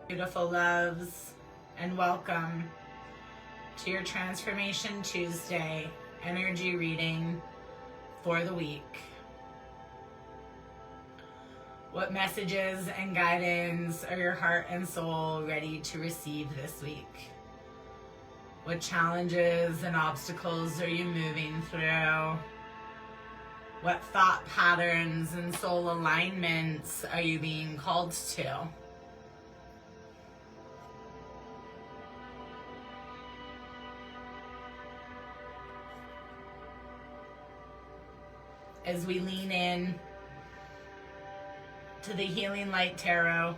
Beautiful loves, and welcome to your Transformation Tuesday energy reading for the week. What messages and guidance are your heart and soul ready to receive this week? What challenges and obstacles are you moving through? What thought patterns and soul alignments are you being called to? As we lean in to the Healing Light Tarot,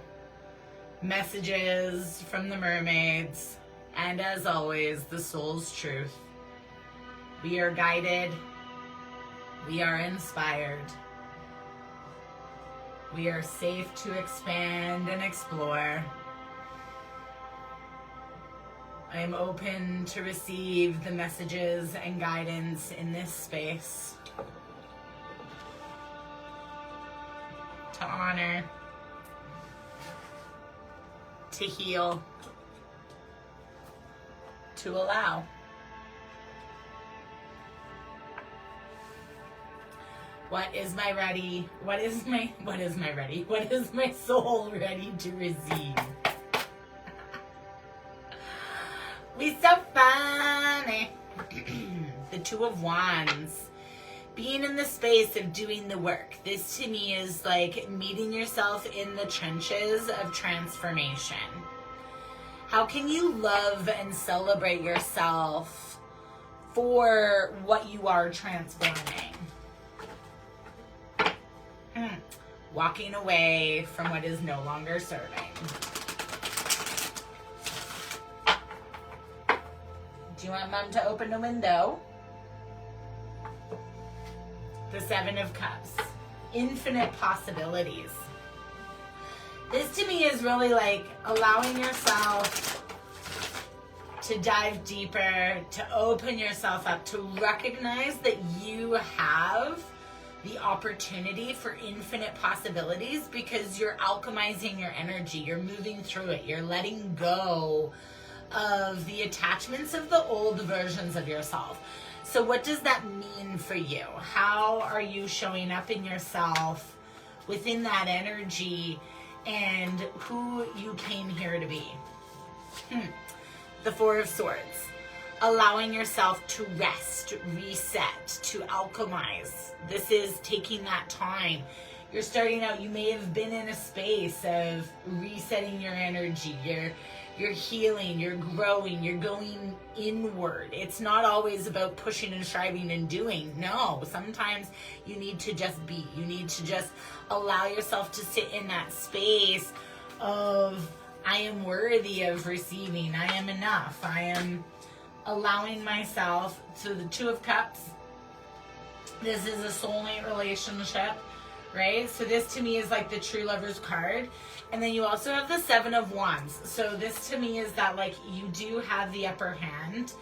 messages from the mermaids, and as always, the soul's truth. We are guided, we are inspired, we are safe to expand and explore. I am open to receive the messages and guidance in this space. To honor, to heal, to allow. What is my soul ready to receive? We so funny. The Two of Wands. Being in the space of doing the work. This to me is like meeting yourself in the trenches of transformation. How can you love and celebrate yourself for what you are transforming? Walking away from what is no longer serving. Do you want Mom to open a window? The Seven of Cups. Infinite possibilities. This to me is really like allowing yourself to dive deeper, to open yourself up, to recognize that you have the opportunity for infinite possibilities because you're alchemizing your energy, you're moving through it, you're letting go of the attachments of the old versions of yourself. So what does that mean for you? How are you showing up in yourself within that energy and who you came here to be? The Four of Swords. Allowing yourself to rest, reset, to alchemize. This is taking that time. You're starting out, you may have been in a space of resetting your energy. You're healing, you're growing, you're going inward. It's not always about pushing and striving and doing. No, sometimes you need to just be. You need to just allow yourself to sit in that space of, I am worthy of receiving. I am enough. I am allowing myself. So the Two of Cups, this is a soulmate relationship, right? So this to me is like the true lover's card. And then you also have the Seven of Wands. So this to me is that like you do have the upper hand,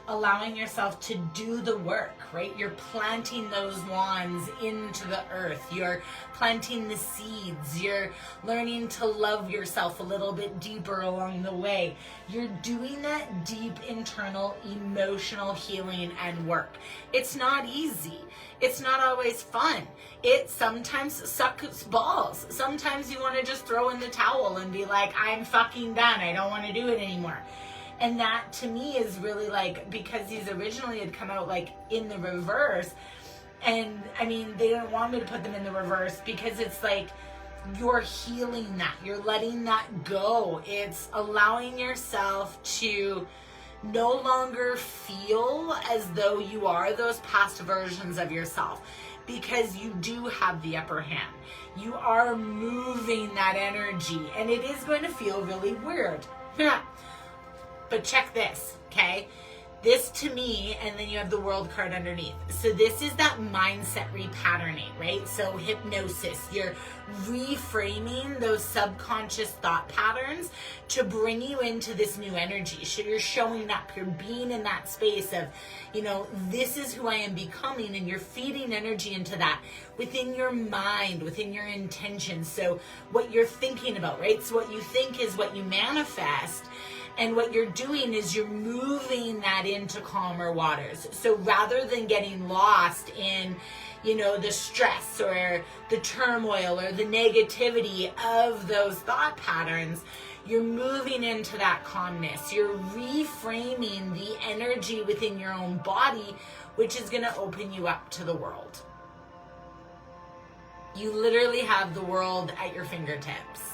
allowing yourself to do the work, right? You're planting those wands into the earth. You're planting the seeds. You're learning to love yourself a little bit deeper along the way. You're doing that deep internal emotional healing and work. It's not easy. It's not always fun. It sometimes sucks balls. Sometimes you want to just throw in the towel and be like, I'm fucking done. I don't want to do it anymore. And that to me is really like, because these originally had come out like in the reverse. And I mean, they didn't want me to put them in the reverse because it's like, you're healing that. You're letting that go. It's allowing yourself to no longer feel as though you are those past versions of yourself, because you do have the upper hand. You are moving that energy, and it is going to feel really weird. But check this, okay? This to me, and then you have the World card underneath. So this is that mindset repatterning, right? So hypnosis, you're reframing those subconscious thought patterns to bring you into this new energy. So you're showing up, you're being in that space of, you know, this is who I am becoming, and you're feeding energy into that within your mind, within your intentions. So what you're thinking about, right? So what you think is what you manifest. And what you're doing is you're moving that into calmer waters. So rather than getting lost in, you know, the stress or the turmoil or the negativity of those thought patterns, you're moving into that calmness. You're reframing the energy within your own body, which is going to open you up to the world. You literally have the world at your fingertips.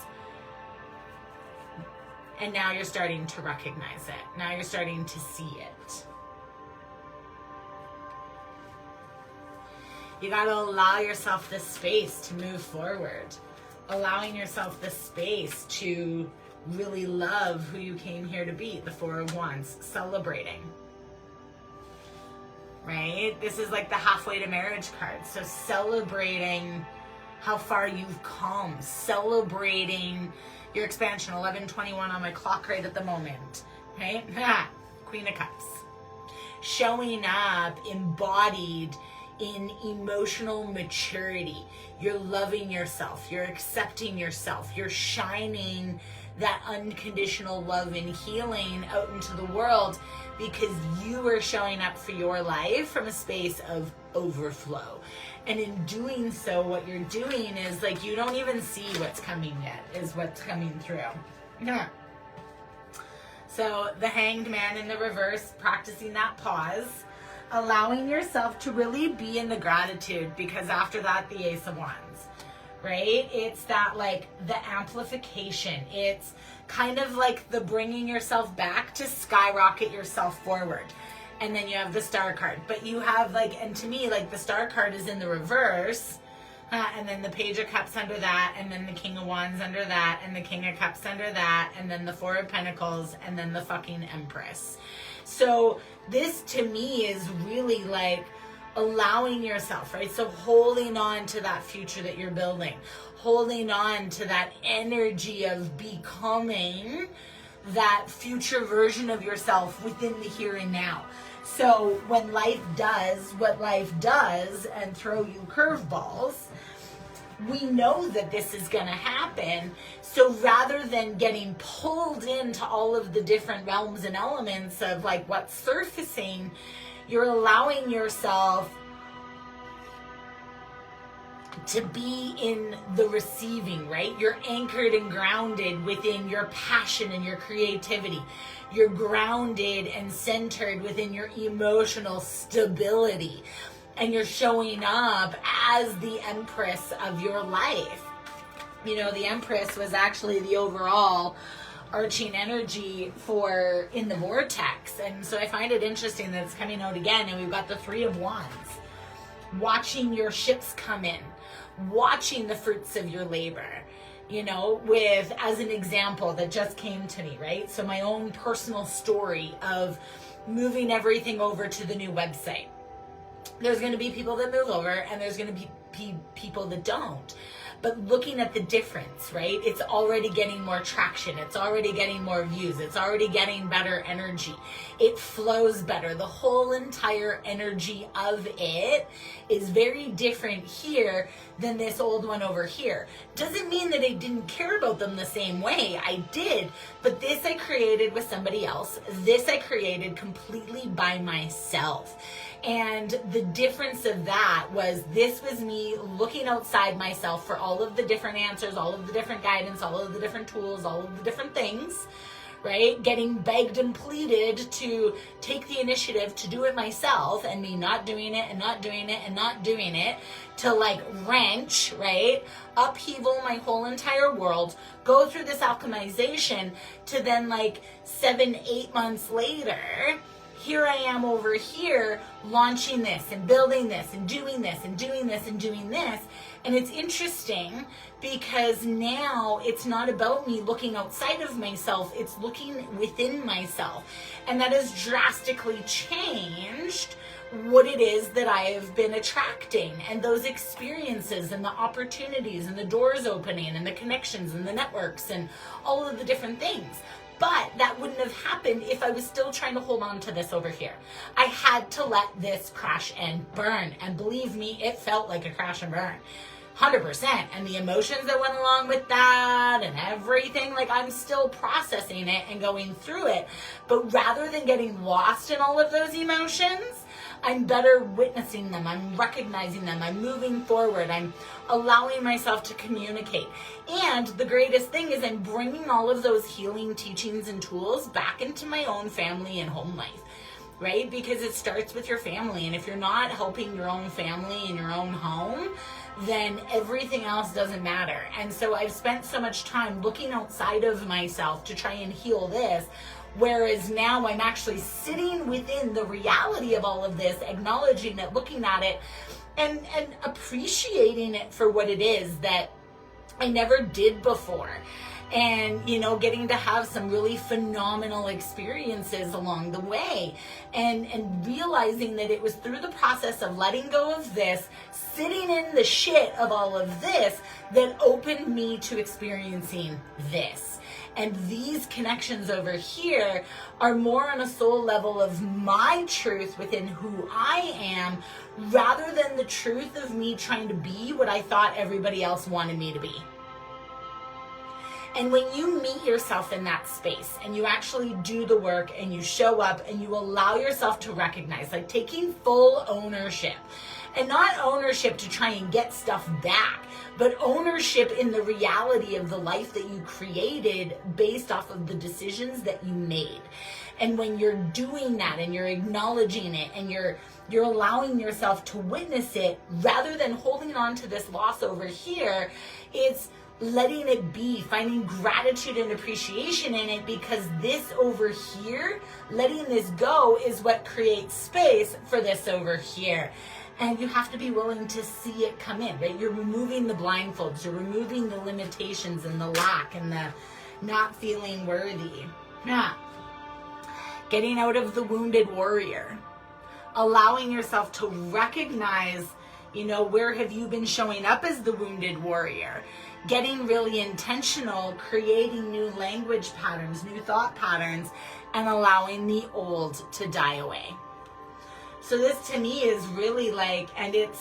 And now you're starting to recognize it. Now you're starting to see it. You got to allow yourself the space to move forward. Allowing yourself the space to really love who you came here to be. The Four of Wands. Celebrating. Right? This is like the halfway to marriage card. So celebrating how far you've come. Celebrating your expansion. 11:21 on my clock right at the moment. Right? Queen of Cups. Showing up embodied in emotional maturity. You're loving yourself. You're accepting yourself. You're shining that unconditional love and healing out into the world because you are showing up for your life from a space of overflow. And in doing so, what you're doing is like you don't even see what's coming yet, is what's coming through. Yeah. So the Hanged Man in the reverse, practicing that pause, allowing yourself to really be in the gratitude, because after that, the Ace of Wands, right? It's that like the amplification. It's kind of like the bringing yourself back to skyrocket yourself forward. And then you have the Star card. But you have like, and to me, like the Star card is in the reverse. And then the Page of Cups under that. And then the King of Wands under that. And the King of Cups under that. And then the Four of Pentacles. And then the fucking Empress. So this to me is really like allowing yourself, right? So holding on to that future that you're building. Holding on to that energy of becoming that future version of yourself within the here and now. So when life does what life does and throw you curveballs, we know that this is going to happen. So rather than getting pulled into all of the different realms and elements of like what's surfacing, you're allowing yourself to be in the receiving, right? You're anchored and grounded within your passion and your creativity. You're grounded and centered within your emotional stability. And you're showing up as the Empress of your life. You know, the Empress was actually the overall arching energy for in the vortex. And so I find it interesting that it's coming out again. And we've got the Three of Wands. Watching your ships come in. Watching the fruits of your labor, you know, with, as an example that just came to me, right? So my own personal story of moving everything over to the new website. There's going to be people that move over and there's going to be people that don't. But looking at the difference, right? It's already getting more traction. It's already getting more views. It's already getting better energy. It flows better. The whole entire energy of it is very different here than this old one over here. Doesn't mean that I didn't care about them the same way. I did. But this I created with somebody else. This I created completely by myself. And the difference of that was this was me looking outside myself for all of the different answers, all of the different guidance, all of the different tools, all of the different things, right? Getting begged and pleaded to take the initiative to do it myself, and me not doing it and not doing it and not doing it, to like wrench, right? Upheaval my whole entire world, go through this alchemization to then like 7-8 months later, here I am over here launching this and building this and doing this and doing this and doing this. And it's interesting because now it's not about me looking outside of myself, it's looking within myself. And that has drastically changed what it is that I have been attracting, and those experiences and the opportunities and the doors opening and the connections and the networks and all of the different things. But that wouldn't have happened if I was still trying to hold on to this over here. I had to let this crash and burn. And believe me, it felt like a crash and burn. 100%. And the emotions that went along with that and everything, like I'm still processing it and going through it. But rather than getting lost in all of those emotions, I'm better witnessing them. I'm recognizing them. I'm moving forward. I'm allowing myself to communicate. And the greatest thing is I'm bringing all of those healing teachings and tools back into my own family and home life, right? Because it starts with your family. And if you're not helping your own family in your own home, then everything else doesn't matter. And so I've spent so much time looking outside of myself to try and heal this. Whereas now I'm actually sitting within the reality of all of this, acknowledging it, looking at it, and appreciating it for what it is that I never did before. And, you know, getting to have some really phenomenal experiences along the way. And realizing that it was through the process of letting go of this, sitting in the shit of all of this, that opened me to experiencing this. And these connections over here are more on a soul level of my truth within who I am, rather than the truth of me trying to be what I thought everybody else wanted me to be. And when you meet yourself in that space and you actually do the work and you show up and you allow yourself to recognize, like taking full ownership, and not ownership to try and get stuff back, but ownership in the reality of the life that you created based off of the decisions that you made. And when you're doing that and you're acknowledging it and you're allowing yourself to witness it, rather than holding on to this loss over here, it's letting it be, finding gratitude and appreciation in it, because this over here, letting this go, is what creates space for this over here. And you have to be willing to see it come in, right? You're removing the blindfolds, you're removing the limitations and the lack and the not feeling worthy. Yeah. Getting out of the wounded warrior. Allowing yourself to recognize, you know, where have you been showing up as the wounded warrior? Getting really intentional, creating new language patterns, new thought patterns, and allowing the old to die away. So this to me is really like, and it's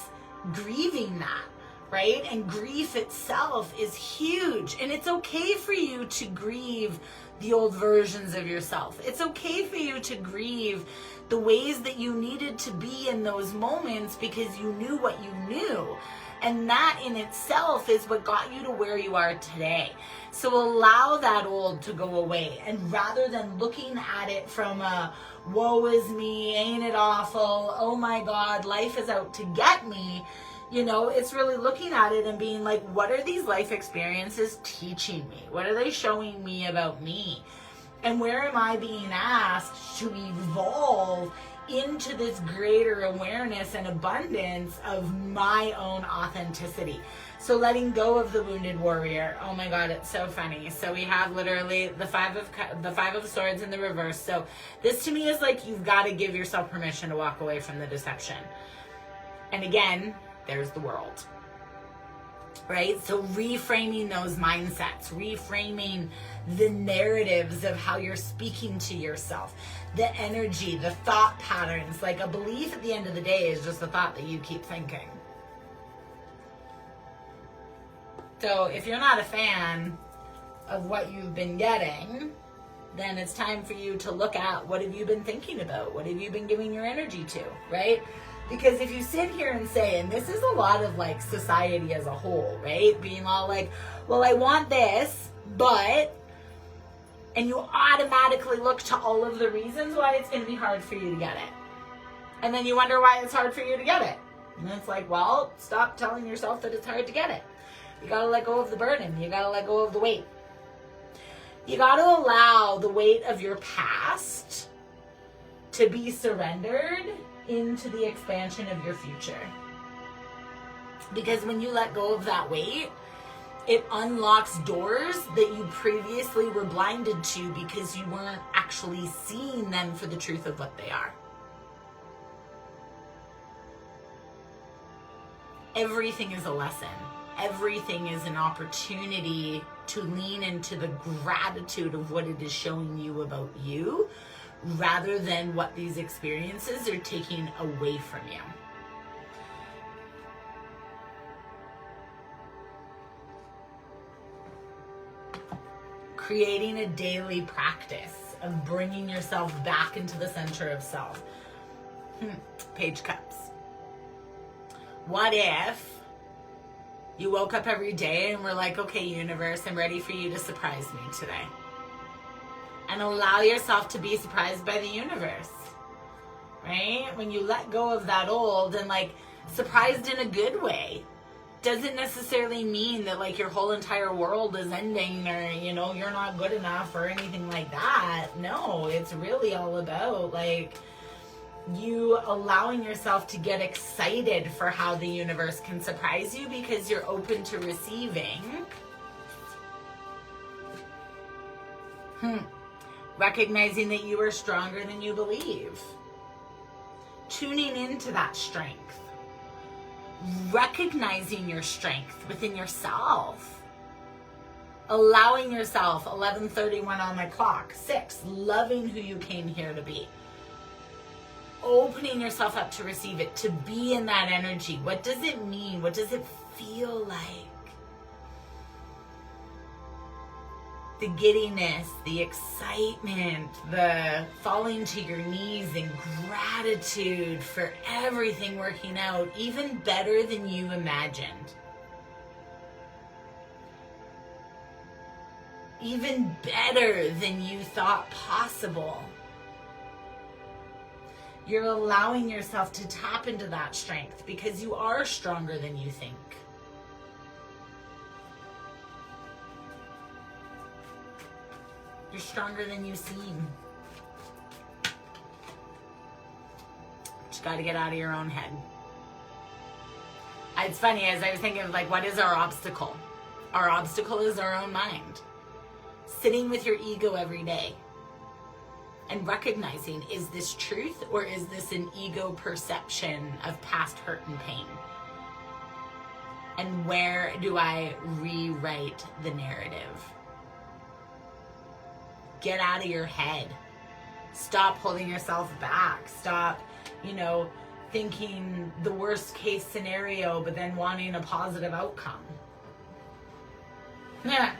grieving that, right? And grief itself is huge. And it's okay for you to grieve the old versions of yourself. It's okay for you to grieve the ways that you needed to be in those moments because you knew what you knew. And that in itself is what got you to where you are today. So allow that old to go away. And rather than looking at it from a, woe is me, ain't it awful, oh my God, life is out to get me, you know, it's really looking at it and being like, what are these life experiences teaching me? What are they showing me about me? And where am I being asked to evolve into this greater awareness and abundance of my own authenticity? So letting go of the wounded warrior. Oh my God, it's so funny. So we have literally the five of swords in the reverse. So this to me is like, you've got to give yourself permission to walk away from the deception. And again, there's the world, right? So reframing those mindsets, reframing the narratives of how you're speaking to yourself, the energy, the thought patterns. Like a belief at the end of the day is just a thought that you keep thinking. So if you're not a fan of what you've been getting, then it's time for you to look at, what have you been thinking about? What have you been giving your energy to, right? Because if you sit here and say, and this is a lot of like society as a whole, right? Being all like, well, I want this, but, and you automatically look to all of the reasons why it's going to be hard for you to get it. And then you wonder why it's hard for you to get it. And it's like, well, stop telling yourself that it's hard to get it. You got to let go of the burden. You got to let go of the weight. You got to allow the weight of your past to be surrendered into the expansion of your future. Because when you let go of that weight, it unlocks doors that you previously were blinded to because you weren't actually seeing them for the truth of what they are. Everything is a lesson. Everything is an opportunity to lean into the gratitude of what it is showing you about you, rather than what these experiences are taking away from you. Creating a daily practice of bringing yourself back into the center of self. Page Cups. What if you woke up every day and were like, okay, universe, I'm ready for you to surprise me today. And allow yourself to be surprised by the universe, right? When you let go of that old and like surprised in a good way, doesn't necessarily mean that like your whole entire world is ending or, you know, you're not good enough or anything like that. No, it's really all about like you allowing yourself to get excited for how the universe can surprise you because you're open to receiving. Recognizing that you are stronger than you believe. Tuning into that strength. Recognizing your strength within yourself. Allowing yourself, 11:31 on my clock, 6, loving who you came here to be. Opening yourself up to receive it, to be in that energy. What does it mean? What does it feel like? The giddiness, the excitement, the falling to your knees in gratitude for everything working out even better than you imagined. Even better than you thought possible. You're allowing yourself to tap into that strength because you are stronger than you think. You're stronger than you seem. Just got to get out of your own head. It's funny, as I was thinking of like, what is our obstacle? Our obstacle is our own mind. Sitting with your ego every day and recognizing, is this truth or is this an ego perception of past hurt and pain? And where do I rewrite the narrative? Get out of your head. Stop holding yourself back. Stop, thinking the worst case scenario, but then wanting a positive outcome. Yeah.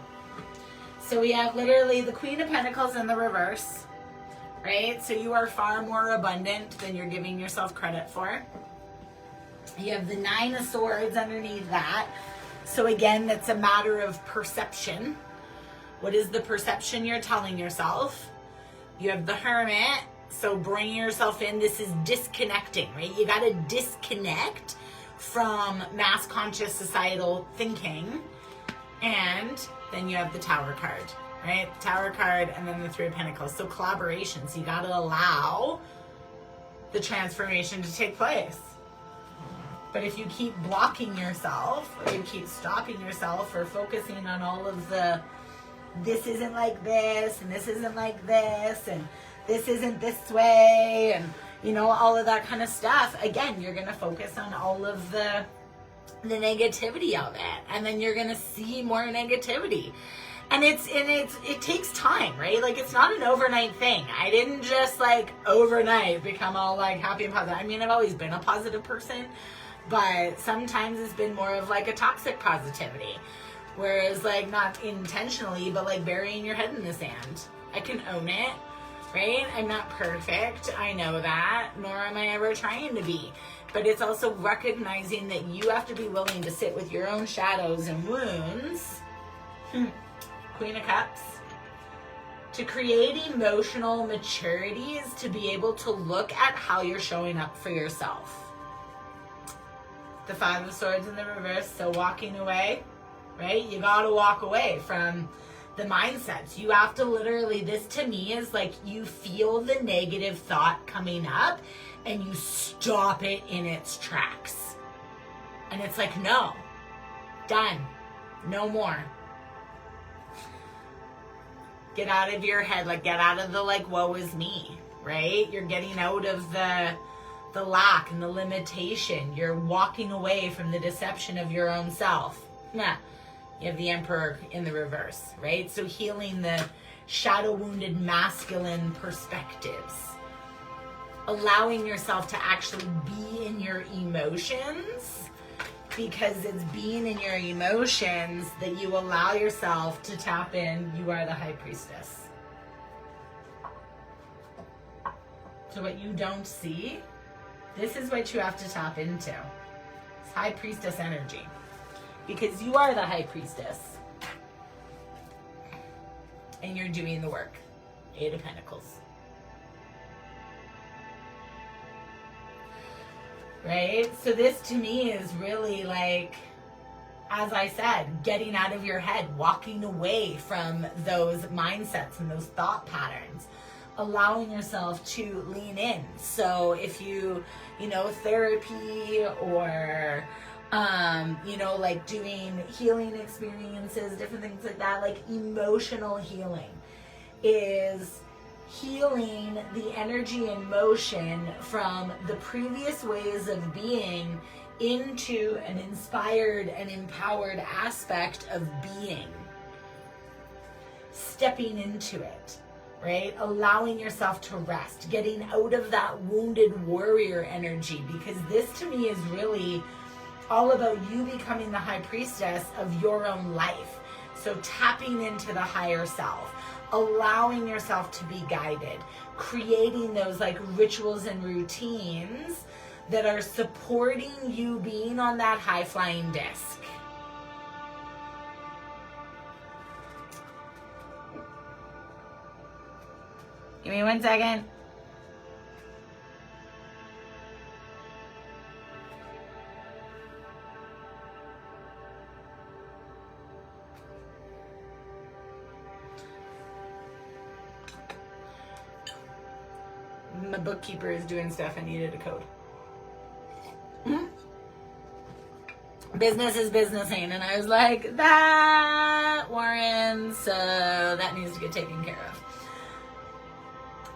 So we have literally the Queen of Pentacles in the reverse, right? So you are far more abundant than you're giving yourself credit for. You have the Nine of Swords underneath that. So again, that's a matter of perception. What is the perception you're telling yourself? You have the Hermit. So bringing yourself in, this is disconnecting, right? You got to disconnect from mass conscious societal thinking. And then you have the Tower card, right? The Tower card and then the Three of Pentacles. So collaboration. So you got to allow the transformation to take place. But if you keep blocking yourself, or you keep stopping yourself, or focusing on all of the, this isn't like this, and this isn't like this, and this isn't this way, and all of that kind of stuff, again, you're going to focus on all of the negativity of it, and then you're going to see more negativity. And it takes time, right? Like, it's not an overnight thing. I didn't just overnight become all happy and positive. I mean, I've always been a positive person, but sometimes it's been more of a toxic positivity. Whereas not intentionally, but burying your head in the sand. I can own it, right? I'm not perfect. I know that, nor am I ever trying to be. But it's also recognizing that you have to be willing to sit with your own shadows and wounds. Queen of Cups. To create emotional maturities to be able to look at how you're showing up for yourself. The Five of Swords in the reverse, so walking away, right? You gotta walk away from the mindsets. You have to literally, this to me is like you feel the negative thought coming up and you stop it in its tracks. And it's like, no, done, no more. Get out of your head, like get out of the like, woe is me, right? You're getting out of the lack and the limitation. You're walking away from the deception of your own self. Yeah. You have the Emperor in the reverse, right? So healing the shadow wounded masculine perspectives. Allowing yourself to actually be in your emotions, because it's being in your emotions that you allow yourself to tap in. You are the High Priestess. So what you don't see, this is what you have to tap into. It's High Priestess energy. Because you are the High Priestess. And you're doing the work. 8 of Pentacles. Right? So this to me is really like, as I said, getting out of your head, walking away from those mindsets and those thought patterns, allowing yourself to lean in. So if you know, therapy or, like doing healing experiences, different things like that, like emotional healing is healing the energy and motion from the previous ways of being into an inspired and empowered aspect of being. Stepping into it, right? Allowing yourself to rest, getting out of that wounded warrior energy, because this to me is really all about you becoming the High Priestess of your own life. So tapping into the higher self, allowing yourself to be guided, creating those like rituals and routines that are supporting you being on that high flying disc. Give me 1 second. My bookkeeper is doing stuff. I needed a code. Business is businessing. And I was like, that, Warren, so that needs to get taken care of.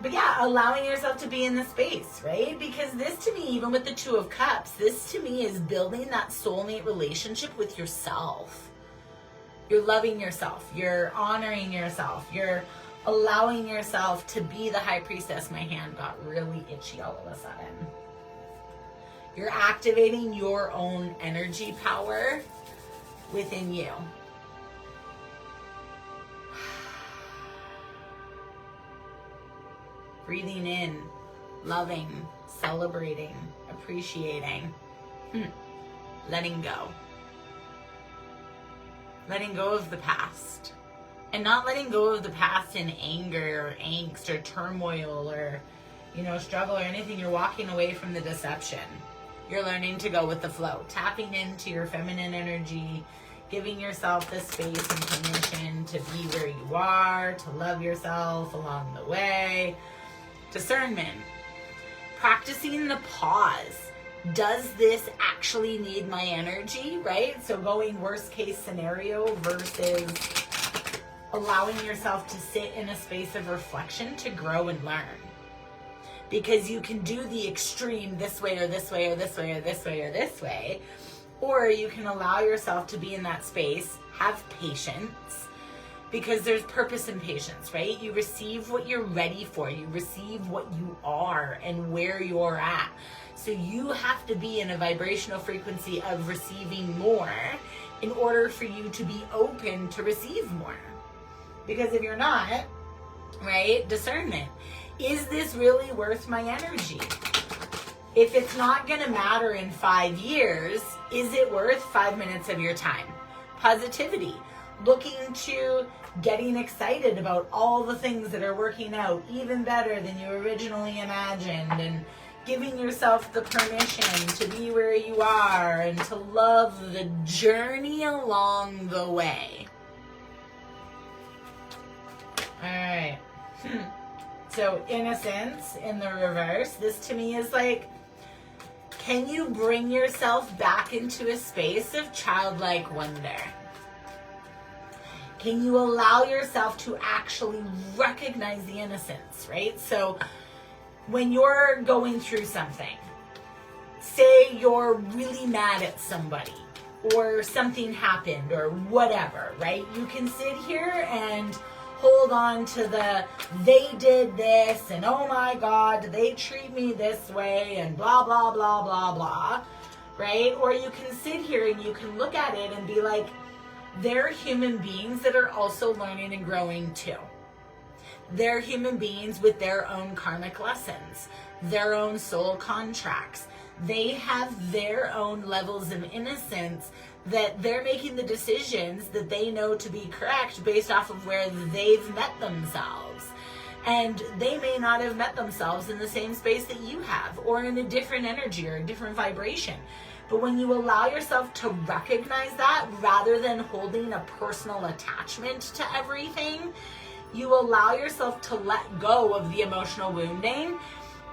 But yeah, allowing yourself to be in the space, right? Because this to me, even with the 2 of Cups, this to me is building that soulmate relationship with yourself. You're loving yourself. You're honoring yourself. You're allowing yourself to be the High Priestess. My hand got really itchy all of a sudden. You're activating your own energy power within you. Breathing in, loving, celebrating, appreciating, letting go. Letting go of the past. And not letting go of the past in anger or angst or turmoil or, struggle or anything. You're walking away from the deception. You're learning to go with the flow. Tapping into your feminine energy, giving yourself the space and permission to be where you are, to love yourself along the way. Discernment. Practicing the pause. Does this actually need my energy, right? So going worst case scenario versus allowing yourself to sit in a space of reflection to grow and learn. Because you can do the extreme this way or this way or this way or this way or this way. Or you can allow yourself to be in that space, have patience. Because there's purpose in patience, right? You receive what you're ready for. You receive what you are and where you're at. So you have to be in a vibrational frequency of receiving more in order for you to be open to receive more. Because if you're not, right, discernment. Is this really worth my energy? If it's not going to matter in 5 years, is it worth 5 minutes of your time? Positivity. Looking to getting excited about all the things that are working out even better than you originally imagined, and giving yourself the permission to be where you are and to love the journey along the way. All right. So innocence in the reverse. This to me is like, can you bring yourself back into a space of childlike wonder? Can you allow yourself to actually recognize the innocence, right? So when you're going through something, say you're really mad at somebody or something happened or whatever, right? You can sit here and hold on to the, they did this and oh my God, they treat me this way and blah, blah, blah, blah, blah, right? Or you can sit here and you can look at it and be like, they're human beings that are also learning and growing too. They're human beings with their own karmic lessons, their own soul contracts. They have their own levels of innocence that they're making the decisions that they know to be correct based off of where they've met themselves. And they may not have met themselves in the same space that you have, or in a different energy or a different vibration. But when you allow yourself to recognize that, rather than holding a personal attachment to everything, you allow yourself to let go of the emotional wounding,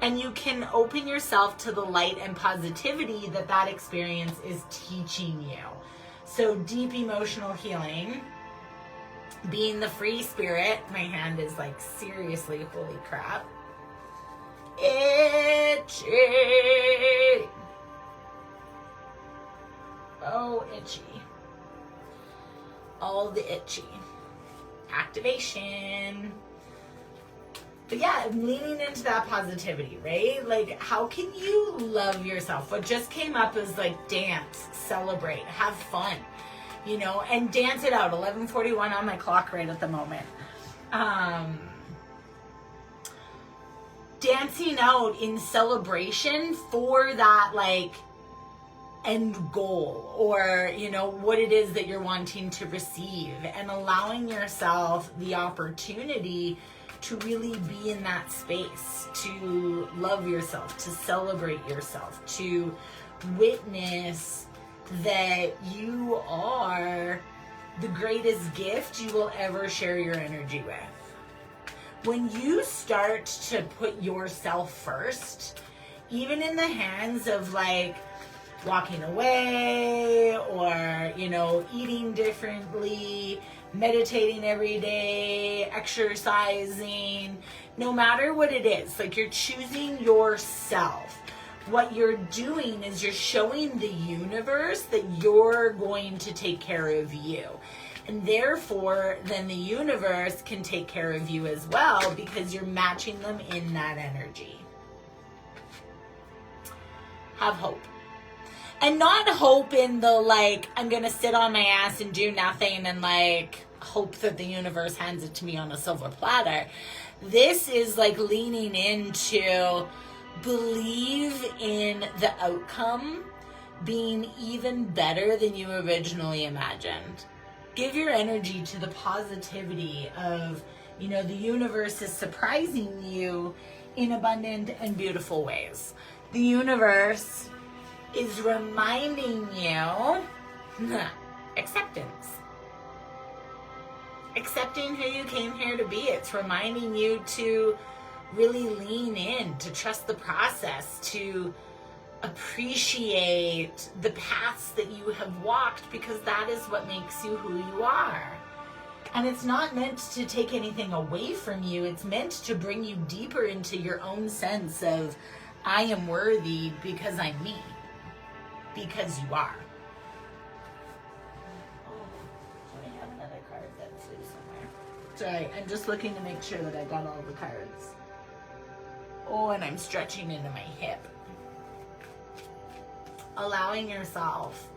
and you can open yourself to the light and positivity that that experience is teaching you. So deep emotional healing, being the free spirit. My hand is like, seriously, holy crap. Itchy. Oh, itchy. All the itchy. Activation. But yeah, leaning into that positivity, right? Like, how can you love yourself? What just came up is like, dance, celebrate, have fun, you know, and dance it out. 11:41 on my clock right at the moment. Dancing out in celebration for that, like, end goal, or, you know, what it is that you're wanting to receive, and allowing yourself the opportunity to really be in that space, to love yourself, to celebrate yourself, to witness that you are the greatest gift you will ever share your energy with. When you start to put yourself first, even in the hands of like walking away, or, you know, eating differently, meditating every day, exercising, no matter what it is, like, you're choosing yourself. What you're doing is you're showing the universe that you're going to take care of you. And therefore, then the universe can take care of you as well, because you're matching them in that energy. Have hope. And not hope in the, like, I'm going to sit on my ass and do nothing and, like, hope that the universe hands it to me on a silver platter. This is, like, leaning into believe in the outcome being even better than you originally imagined. Give your energy to the positivity of, you know, the universe is surprising you in abundant and beautiful ways. The universe is reminding you acceptance. Accepting who you came here to be. It's reminding you to really lean in, to trust the process, to appreciate the paths that you have walked, because that is what makes you who you are. And it's not meant to take anything away from you. It's meant to bring you deeper into your own sense of, I am worthy because I'm me. Because you are. Oh, I have another card that flew somewhere. Sorry, I'm just looking to make sure that I got all the cards. Oh, and I'm stretching into my hip. Allowing yourself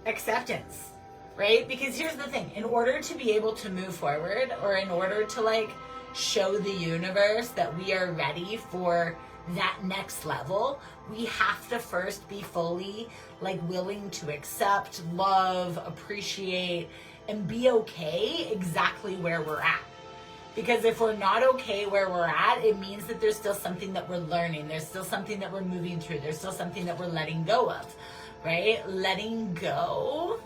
acceptance, right? Because here's the thing. In order to be able to move forward, or in order to, like, show the universe that we are ready for that next level, we have to first be fully, like, willing to accept, love, appreciate, and be okay exactly where we're at. Because if we're not okay where we're at, it means that there's still something that we're learning. There's still something that we're moving through. There's still something that we're letting go of, right? Letting go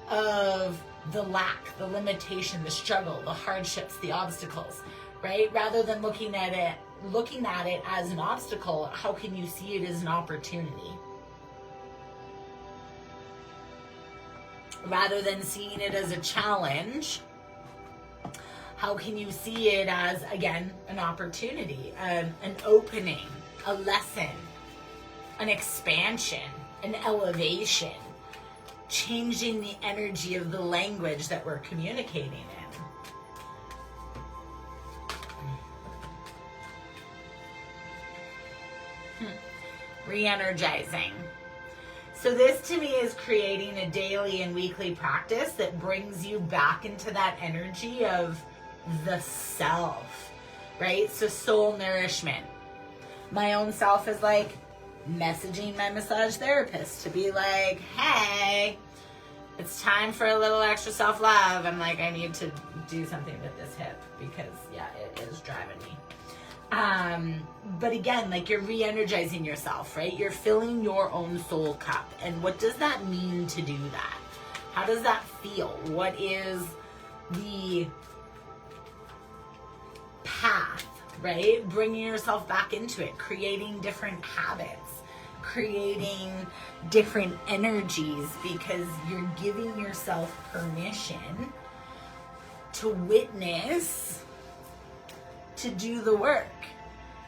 of the lack, the limitation, the struggle, the hardships, the obstacles, right? Rather than looking at it as an obstacle, how can you see it as an opportunity? Rather than seeing it as a challenge, how can you see it as, again, an opportunity, an opening, a lesson, an expansion, an elevation, changing the energy of the language that we're communicating in. Re-energizing. So this to me is creating a daily and weekly practice that brings you back into that energy of the self, right? So soul nourishment. My own self is like messaging my massage therapist to be like, hey, it's time for a little extra self-love. I'm like, I need to do something with this hip because, yeah, it is driving me. But again, like you're re-energizing yourself, right? You're filling your own soul cup. And what does that mean to do that? How does that feel? What is the path, right? Bringing yourself back into it, creating different habits, creating different energies, because you're giving yourself permission to witness, to do the work,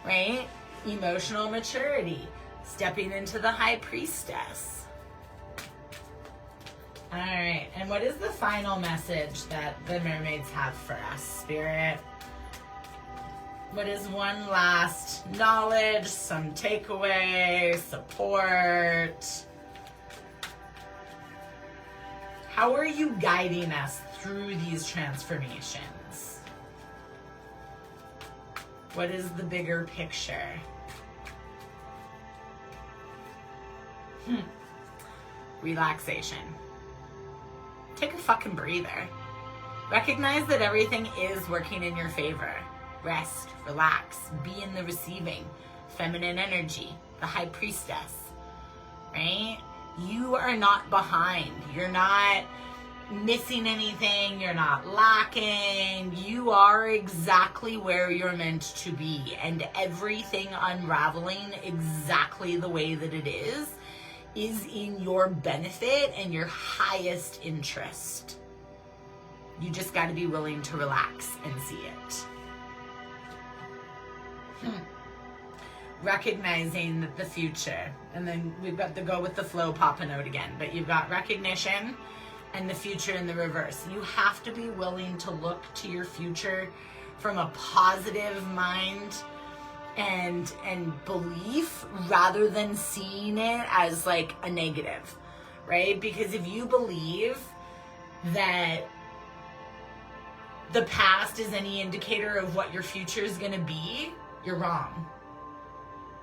right? Emotional maturity, stepping into the high priestess. All right, and what is the final message that the mermaids have for us, Spirit? What is one last knowledge, some takeaway, support? How are you guiding us through these transformations? What is the bigger picture? Relaxation. Take a fucking breather. Recognize that everything is working in your favor. Rest, relax, be in the receiving, feminine energy, the high priestess, right? You are not behind. You're not missing anything. You're not lacking. You are exactly where you're meant to be, and everything unraveling exactly the way that it is in your benefit and your highest interest. You just got to be willing to relax and see it. Recognizing the future, and then we've got the go with the flow popping out again, but you've got recognition and the future in the reverse. You have to be willing to look to your future from a positive mind and belief, rather than seeing it as like a negative, right? Because if you believe that the past is any indicator of what your future is going to be, you're wrong.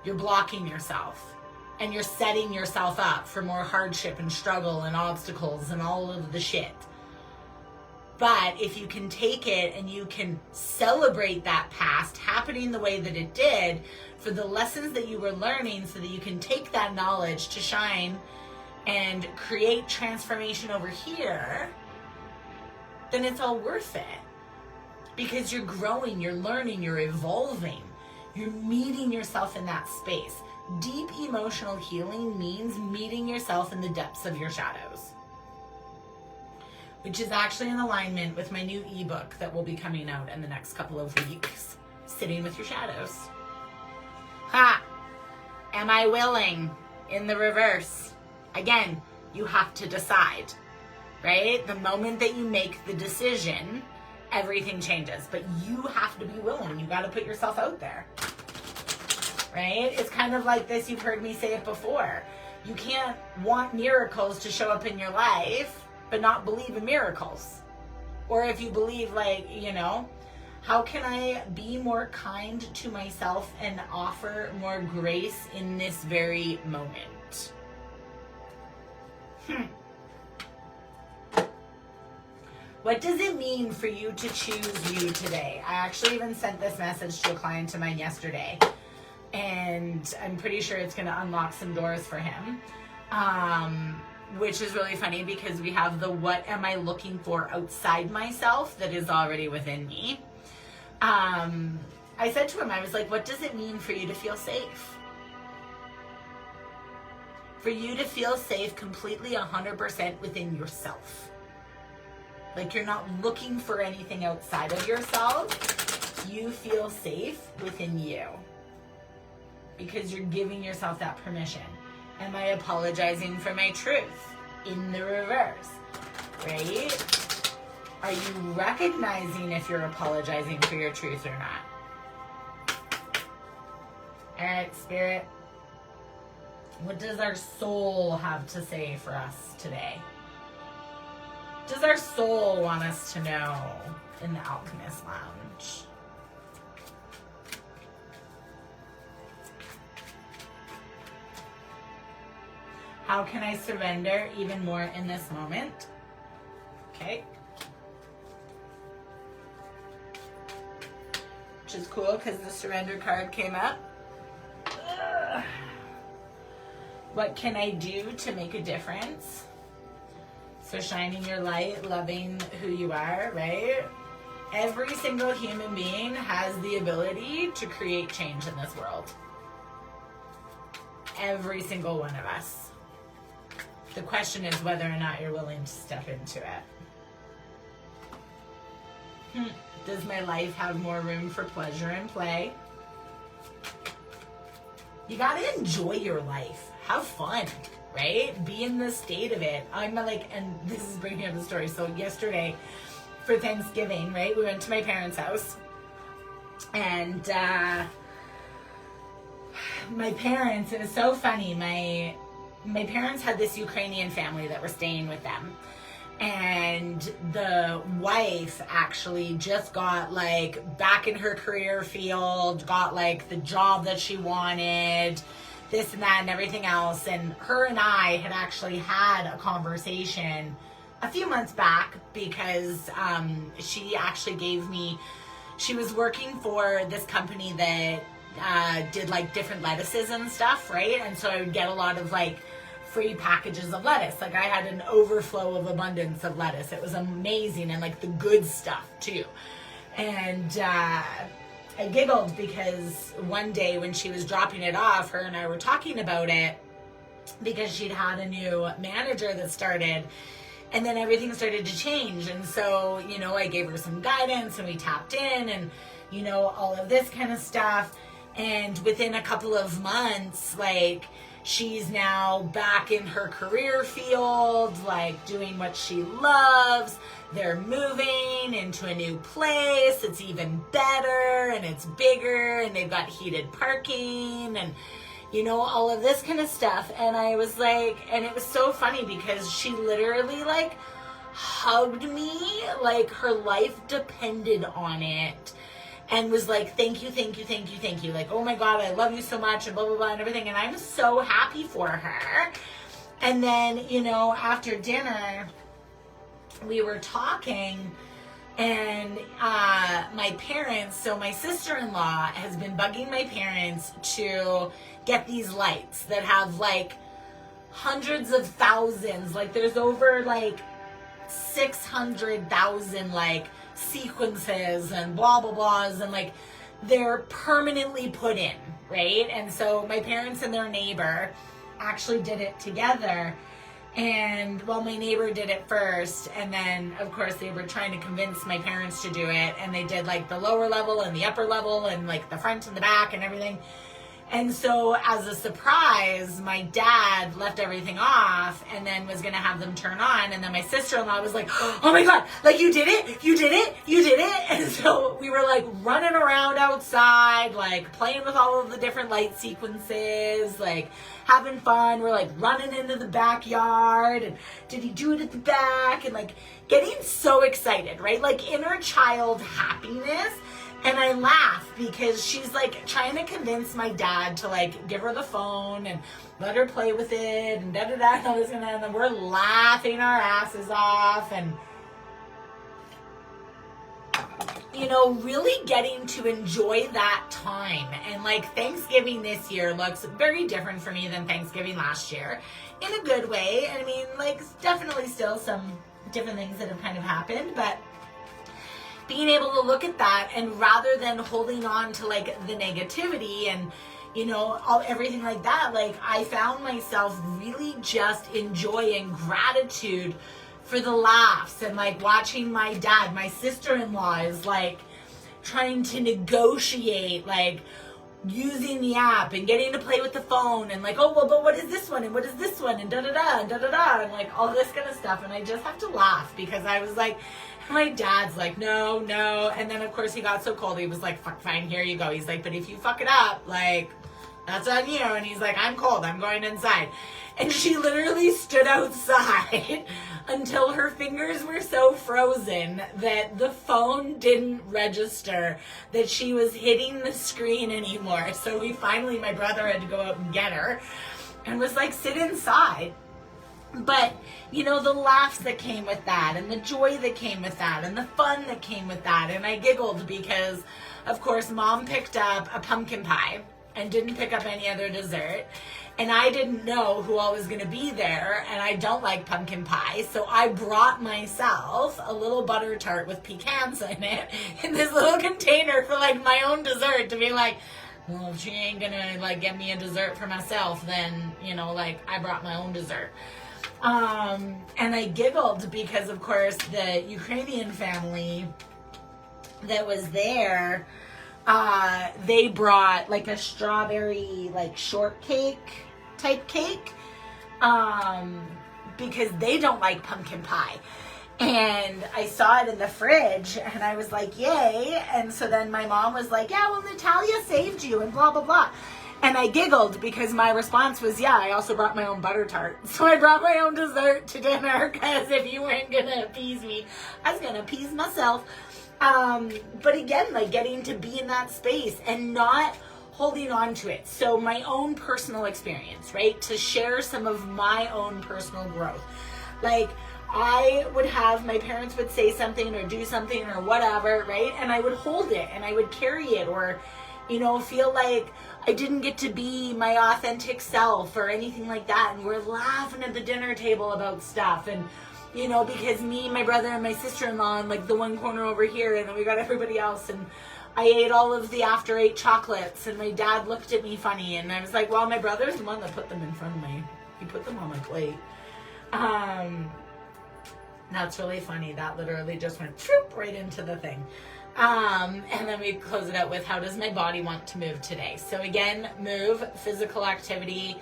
You're blocking yourself, and you're setting yourself up for more hardship and struggle and obstacles and all of the shit. But if you can take it and you can celebrate that past happening the way that it did for the lessons that you were learning, so that you can take that knowledge to shine and create transformation over here, then it's all worth it. Because you're growing, you're learning, you're evolving. You're meeting yourself in that space. Deep emotional healing means meeting yourself in the depths of your shadows, which is actually in alignment with my new ebook that will be coming out in the next couple of weeks, Sitting with Your Shadows. Ha! Am I willing? In the reverse. Again, you have to decide, right? The moment that you make the decision, everything changes, but you have to be willing. You got to put yourself out there, right? It's kind of like this. You've heard me say it before. You can't want miracles to show up in your life, but not believe in miracles. Or if you believe, like, you know, how can I be more kind to myself and offer more grace in this very moment? What does it mean for you to choose you today? I actually even sent this message to a client of mine yesterday, and I'm pretty sure it's going to unlock some doors for him. which is really funny because we have the what am I looking for outside myself that is already within me. I said to him, I was like, what does it mean for you to feel safe? For you to feel safe completely 100% within yourself. Like you're not looking for anything outside of yourself. You feel safe within you. Because you're giving yourself that permission. Am I apologizing for my truth? In the reverse, right? Are you recognizing if you're apologizing for your truth or not? All right, Spirit. What does our soul have to say for us today? Does our soul want us to know in the Alchemist Lounge? How can I surrender even more in this moment? Okay. Which is cool because the surrender card came up. Ugh. What can I do to make a difference? So shining your light, loving who you are, right? Every single human being has the ability to create change in this world. Every single one of us. The question is whether or not you're willing to step into it. Does my life have more room for pleasure and play? You gotta enjoy your life. Have fun, right? Be in the state of it. I'm like, and this is bringing up the story. So yesterday for Thanksgiving, right? We went to my parents' house. And my parents, it was so funny. My parents had this Ukrainian family that were staying with them. And the wife actually just got like back in her career field, got like the job that she wanted, this and that and everything else. And her and I had actually had a conversation a few months back because she actually gave me, she was working for this company that did like different lettuces and stuff, right? And so I would get a lot of like free packages of lettuce. Like I had an overflow of abundance of lettuce. It was amazing, and like the good stuff too. And I giggled because one day when she was dropping it off, her and I were talking about it because she'd had a new manager that started, and then everything started to change. And so, you know, I gave her some guidance and we tapped in and, you know, all of this kind of stuff. And within a couple of months, like, she's now back in her career field, like doing what she loves. They're moving into a new place. It's even better and it's bigger and they've got heated parking and, you know, all of this kind of stuff. And I was like, and it was so funny because she literally like hugged me like her life depended on it. And was like, thank you, thank you, thank you, thank you. Like, oh my God, I love you so much and blah, blah, blah and everything. And I'm so happy for her. And then, you know, after dinner, we were talking and my parents, so my sister-in-law has been bugging my parents to get these lights that have like hundreds of thousands. Like there's over like 600,000 like sequences and blah blah blahs, and like they're permanently put in, right? And so my parents and their neighbor actually did it together. And well, my neighbor did it first, and then of course they were trying to convince my parents to do it, and they did like the lower level and the upper level and like the front and the back and everything. And so as a surprise, my dad left everything off and then was going to have them turn on. And then my sister-in-law was like, oh my God, like you did it, you did it, you did it. And so we were like running around outside, like playing with all of the different light sequences, like having fun. We're like running into the backyard and did he do it at the back? And like getting so excited, right? Like inner child happiness. And I laugh because she's like trying to convince my dad to like give her the phone and let her play with it and da-da-da and all this and that. And then we're laughing our asses off. And, really getting to enjoy that time. And like Thanksgiving this year looks very different for me than Thanksgiving last year in a good way. I mean, like definitely still some different things that have kind of happened, but being able to look at that and rather than holding on to like the negativity and everything like that, like I found myself really just enjoying gratitude for the laughs and like watching my dad, my sister-in-law is like trying to negotiate, like using the app and getting to play with the phone and like, oh, well, but what is this one? And what is this one? And da-da-da, and da-da-da, and like all this kind of stuff. And I just have to laugh because I was like, my dad's like, no. And then of course he got so cold. He was like, fine, here you go. He's like, but if you fuck it up, like, that's on you. And he's like, I'm cold. I'm going inside. And she literally stood outside until her fingers were so frozen that the phone didn't register that she was hitting the screen anymore. So my brother had to go out and get her and was like, sit inside. But, the laughs that came with that and the joy that came with that and the fun that came with that. And I giggled because, of course, Mom picked up a pumpkin pie and didn't pick up any other dessert. And I didn't know who all was going to be there, and I don't like pumpkin pie, so I brought myself a little butter tart with pecans in it in this little container for like my own dessert to be like, well, if she ain't gonna like get me a dessert for myself, then I brought my own dessert. And I giggled because of course the Ukrainian family that was there, they brought like a strawberry like shortcake type cake, because they don't like pumpkin pie. And I saw it in the fridge and I was like, yay. And so then my mom was like, yeah, well, Natalia saved you and blah, blah, blah. And I giggled because my response was, yeah, I also brought my own butter tart. So I brought my own dessert to dinner because if you weren't going to appease me, I was going to appease myself. But again, like getting to be in that space and not holding on to it. So my own personal experience, right? To share some of my own personal growth. Like I would have, my parents would say something or do something or whatever, right? And I would hold it and I would carry it or, feel like I didn't get to be my authentic self or anything like that. And we're laughing at the dinner table about stuff. And, because me, my brother, and my sister-in-law in like the one corner over here, and then we got everybody else. And I ate all of the after 8 chocolates, and my dad looked at me funny. And I was like, well, my brother's the one that put them in front of me. He put them on my plate. That's really funny. That literally just went troop right into the thing. And then we close it out with, how does my body want to move today? So again, move, physical activity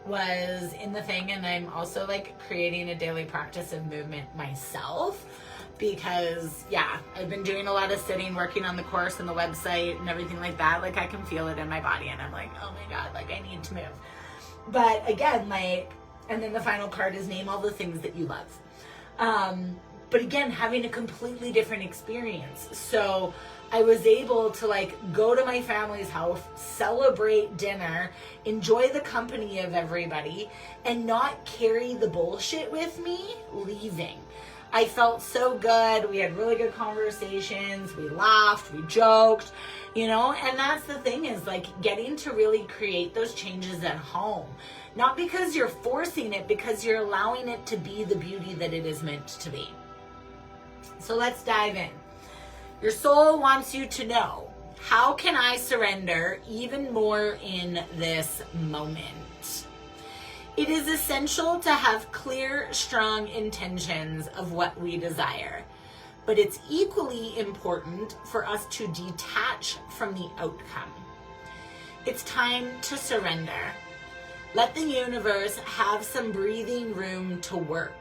was in the thing. And I'm also like creating a daily practice of movement myself because I've been doing a lot of sitting, working on the course and the website and everything like that. Like I can feel it in my body and I'm like, oh my God, like I need to move. But again, and then the final card is name all the things that you love. But again, having a completely different experience. So I was able to go to my family's house, celebrate dinner, enjoy the company of everybody, and not carry the bullshit with me leaving. I felt so good. We had really good conversations. We laughed, we joked, and that's the thing is getting to really create those changes at home. Not because you're forcing it, because you're allowing it to be the beauty that it is meant to be. So let's dive in. Your soul wants you to know, how can I surrender even more in this moment? It is essential to have clear, strong intentions of what we desire, but it's equally important for us to detach from the outcome. It's time to surrender. Let the universe have some breathing room to work.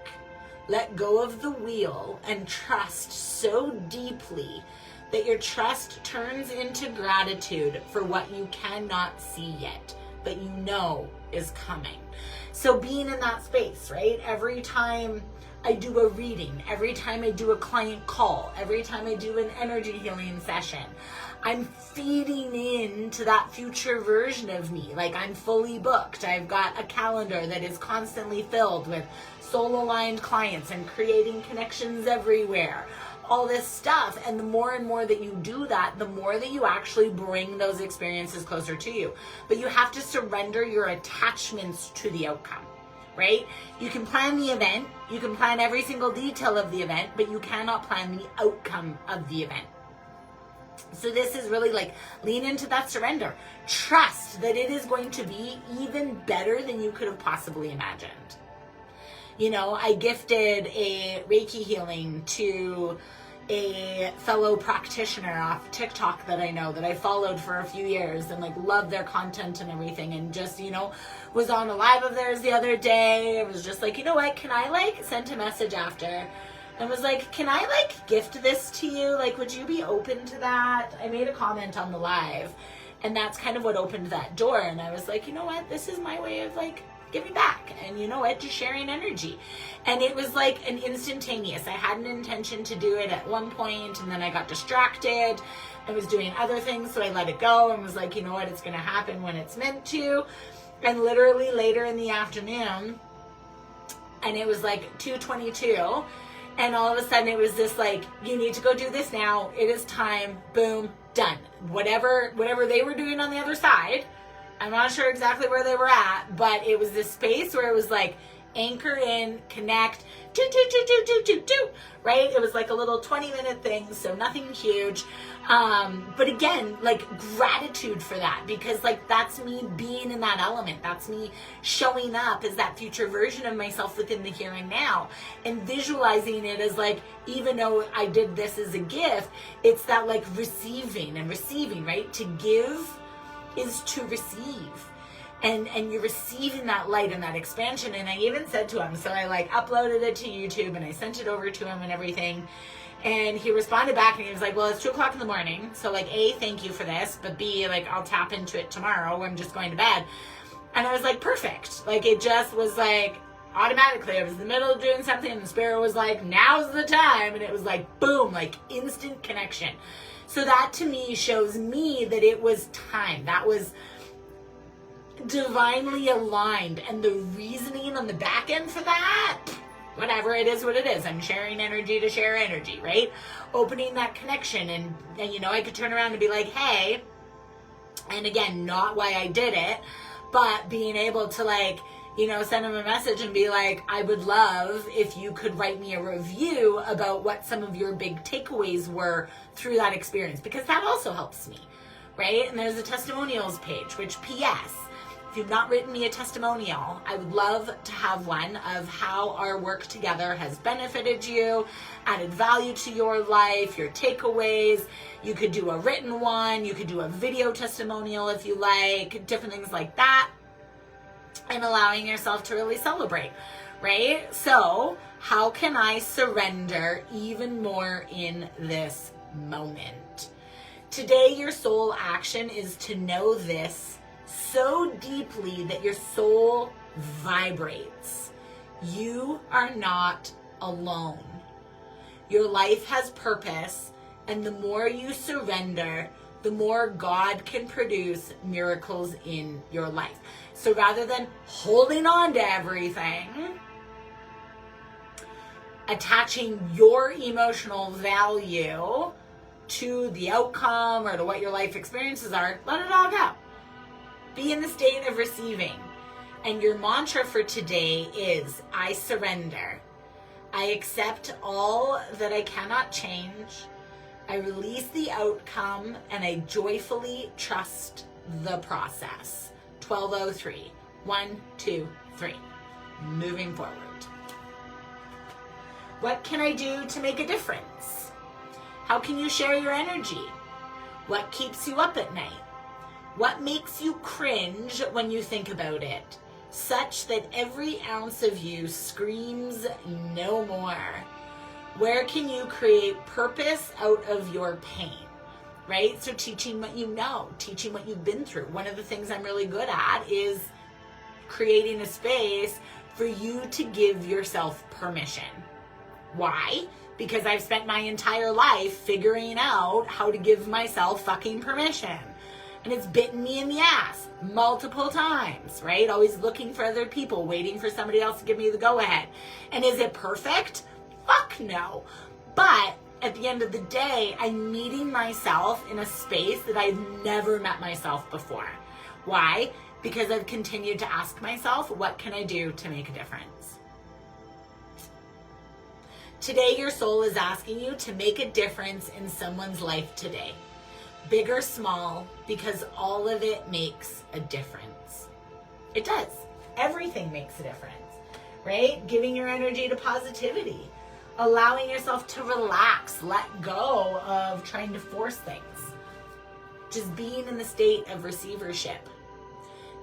Let go of the wheel and trust so deeply that your trust turns into gratitude for what you cannot see yet, but you know is coming. So being in that space, right? Every time I do a reading, every time I do a client call, every time I do an energy healing session, I'm feeding into that future version of me. I'm fully booked. I've got a calendar that is constantly filled with soul-aligned clients and creating connections everywhere. all this stuff. And the more and more that you do that, the more that you actually bring those experiences closer to you. But you have to surrender your attachments to the outcome, right? You can plan the event, you can plan every single detail of the event, but you cannot plan the outcome of the event. So this is really like, lean into that surrender. Trust that it is going to be even better than you could have possibly imagined. You know, I gifted a Reiki healing to a fellow practitioner off TikTok that I know, that I followed for a few years and like loved their content and everything, and just, you know, was on a live of theirs the other day. I was just like, you know what, can I like send a message after and was like, can I like gift this to you? Like, would you be open to that? I made a comment on the live, and that's kind of what opened that door. And I was like, you know what, this is my way of like giving back, and you know what, just sharing energy. And it was like an instantaneous. I had an intention to do it at one point, and then I got distracted. I was doing other things, so I let it go and was like, you know what, it's going to happen when it's meant to. And literally later in the afternoon, and it was like 2:22, and all of a sudden it was this like, you need to go do this now. It is time. Boom, done. Whatever they were doing on the other side, I'm not sure exactly where they were at, but it was this space where it was like, anchor in, connect, right? It was like a little 20-minute thing, so nothing huge. But again, like gratitude for that, because like that's me being in that element. That's me showing up as that future version of myself within the here and now, and visualizing it as like, even though I did this as a gift, it's that like receiving and receiving, right? To give is to receive. And you're receiving that light and that expansion. And I even said to him, so I like uploaded it to YouTube and I sent it over to him and everything. And he responded back and he was like, well, it's 2:00 in the morning. So like, A, thank you for this, but B, like, I'll tap into it tomorrow. I'm just going to bed. And I was like, perfect. Like, it just was like, automatically, I was in the middle of doing something and the spirit was like, now's the time. And it was like, boom, like instant connection. So that to me shows me that it was time. That was divinely aligned, and the reasoning on the back end for that, whatever, it is what it is. I'm sharing energy to share energy, right? Opening that connection, and you know, I could turn around and be like, hey, and again, not why I did it, but being able to like, you know, send him a message and be like, I would love if you could write me a review about what some of your big takeaways were through that experience, because that also helps me, right? And there's a testimonials page, which PS, if you've not written me a testimonial, I would love to have one of how our work together has benefited you, added value to your life, your takeaways. You could do a written one, you could do a video testimonial if you like, different things like that, and allowing yourself to really celebrate, right? So how can I surrender even more in this moment? Today, your soul action is to know this so deeply that your soul vibrates. You are not alone. Your life has purpose, and the more you surrender, the more God can produce miracles in your life. So rather than holding on to everything, attaching your emotional value to the outcome or to what your life experiences are, let it all go. Be in the state of receiving. And your mantra for today is, I surrender. I accept all that I cannot change. I release the outcome, and I joyfully trust the process. 12:03. 1, 2, 3. Moving forward. What can I do to make a difference? How can you share your energy? What keeps you up at night? What makes you cringe when you think about it, such that every ounce of you screams no more? Where can you create purpose out of your pain, right? So teaching what you know, teaching what you've been through. One of the things I'm really good at is creating a space for you to give yourself permission. Why? Because I've spent my entire life figuring out how to give myself fucking permission. And it's bitten me in the ass multiple times, right? Always looking for other people, waiting for somebody else to give me the go-ahead. And is it perfect? Fuck no. But at the end of the day, I'm meeting myself in a space that I've never met myself before. Why? Because I've continued to ask myself, what can I do to make a difference? Today, your soul is asking you to make a difference in someone's life today. Big or small, because all of it makes a difference. It does. Everything makes a difference, right? Giving your energy to positivity, allowing yourself to relax, let go of trying to force things, just being in the state of receivership.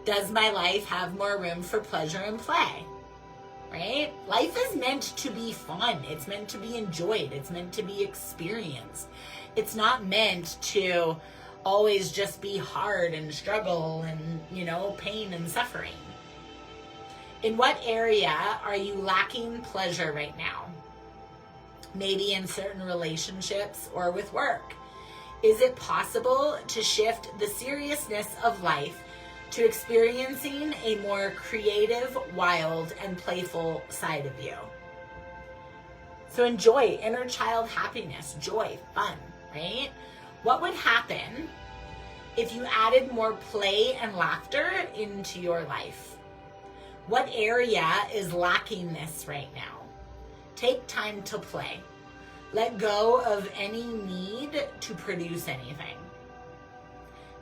Does my life have more room for pleasure and play? Right? Life is meant to be fun. It's meant to be enjoyed. It's meant to be experienced. It's not meant to always just be hard and struggle and, pain and suffering. In what area are you lacking pleasure right now? Maybe in certain relationships or with work. Is it possible to shift the seriousness of life to experiencing a more creative, wild, and playful side of you? So enjoy inner child happiness, joy, fun, right? What would happen if you added more play and laughter into your life? What area is lacking this right now? Take time to play. Let go of any need to produce anything.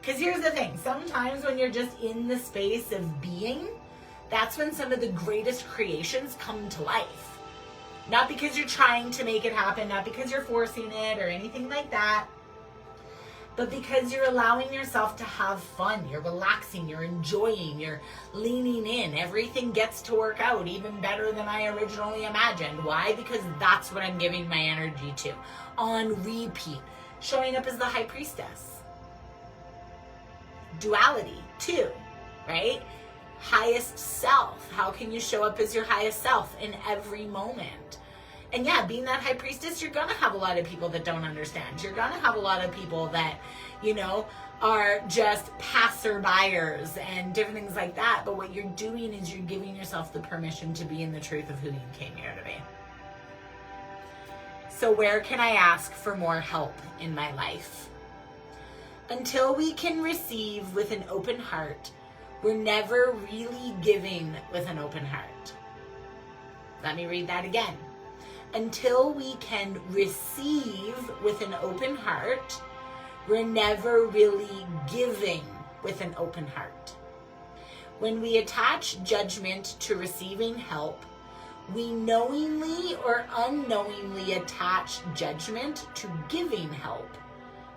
Because here's the thing, sometimes when you're just in the space of being, that's when some of the greatest creations come to life. Not because you're trying to make it happen, not because you're forcing it or anything like that, but because you're allowing yourself to have fun. You're relaxing, you're enjoying, you're leaning in. Everything gets to work out even better than I originally imagined. Why? Because that's what I'm giving my energy to. On repeat. Showing up as the high priestess. Duality, too, right? Highest self. How can you show up as your highest self in every moment? And yeah, being that high priestess, you're going to have a lot of people that don't understand. You're going to have a lot of people that, are just passerbyers and different things like that. But what you're doing is you're giving yourself the permission to be in the truth of who you came here to be. So where can I ask for more help in my life? Until we can receive with an open heart, we're never really giving with an open heart. Let me read that again. Until we can receive with an open heart, we're never really giving with an open heart. When we attach judgment to receiving help, we knowingly or unknowingly attach judgment to giving help.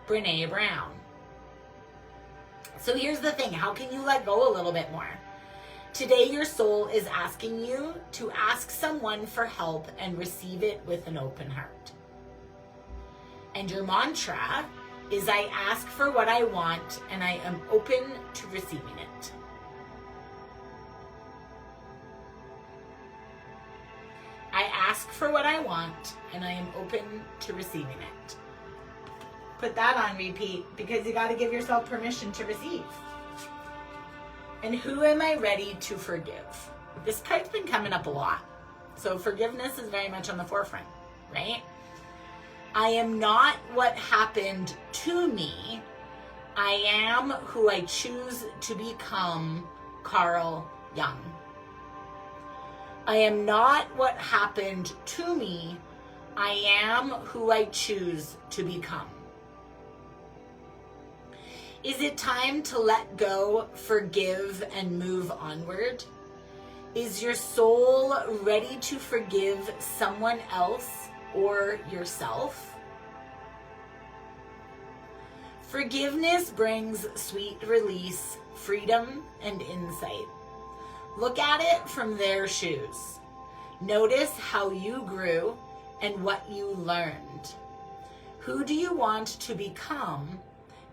Brené Brown. So here's the thing, how can you let go a little bit more? Today your soul is asking you to ask someone for help and receive it with an open heart. And your mantra is, I ask for what I want and I am open to receiving it. I ask for what I want and I am open to receiving it. Put that on repeat because you got to give yourself permission to receive. And who am I ready to forgive? This card's been coming up a lot. So forgiveness is very much on the forefront, right? I am not what happened to me. I am who I choose to become, Carl Jung. I am not what happened to me. I am who I choose to become. Is it time to let go, forgive, and move onward? Is your soul ready to forgive someone else or yourself? Forgiveness brings sweet release, freedom, and insight. Look at it from their shoes. Notice how you grew and what you learned. Who do you want to become?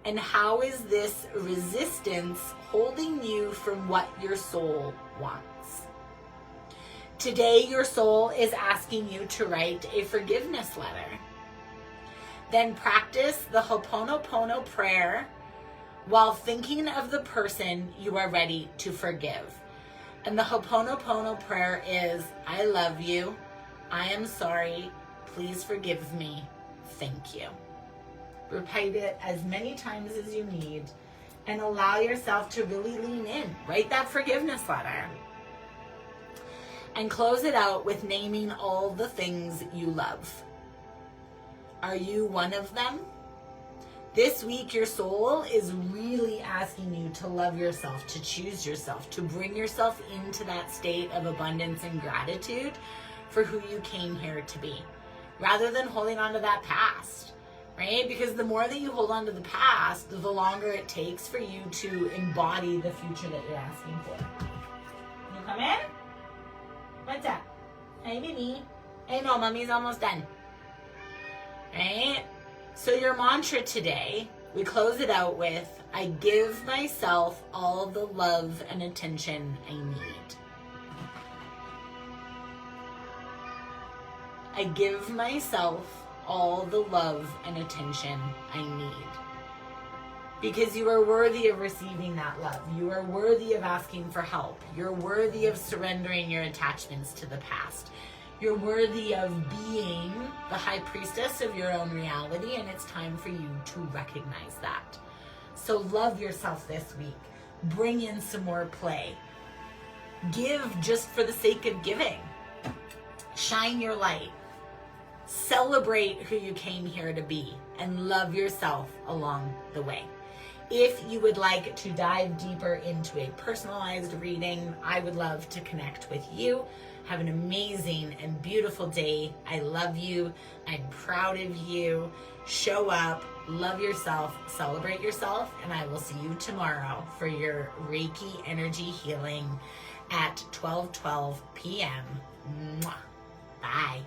And how is this resistance holding you from what your soul wants? Today, your soul is asking you to write a forgiveness letter. Then practice the Ho'oponopono prayer while thinking of the person you are ready to forgive. And the Ho'oponopono prayer is, I love you. I am sorry. Please forgive me. thank you. Repeat it as many times as you need and allow yourself to really lean in. Write that forgiveness letter. And close it out with naming all the things you love. Are you one of them? This week, your soul is really asking you to love yourself, to choose yourself, to bring yourself into that state of abundance and gratitude for who you came here to be, rather than holding on to that past, right? Because the more that you hold on to the past, the longer it takes for you to embody the future that you're asking for. You come in? What's up? Hey, baby. Hey, no, mommy's almost done. Right? So your mantra today, we close it out with, I give myself all the love and attention I need. I give myself all the love and attention I need. Because you are worthy of receiving that love. You are worthy of asking for help. You're worthy of surrendering your attachments to the past. You're worthy of being the high priestess of your own reality, and it's time for you to recognize that. So love yourself this week. Bring in some more play. Give just for the sake of giving. Shine your light. Celebrate who you came here to be, and love yourself along the way. If you would like to dive deeper into a personalized reading, I would love to connect with you. Have an amazing and beautiful day. I love you. I'm proud of you. Show up, love yourself, celebrate yourself, and I will see you tomorrow for your Reiki energy healing at 12:12 p.m. Mwah. Bye.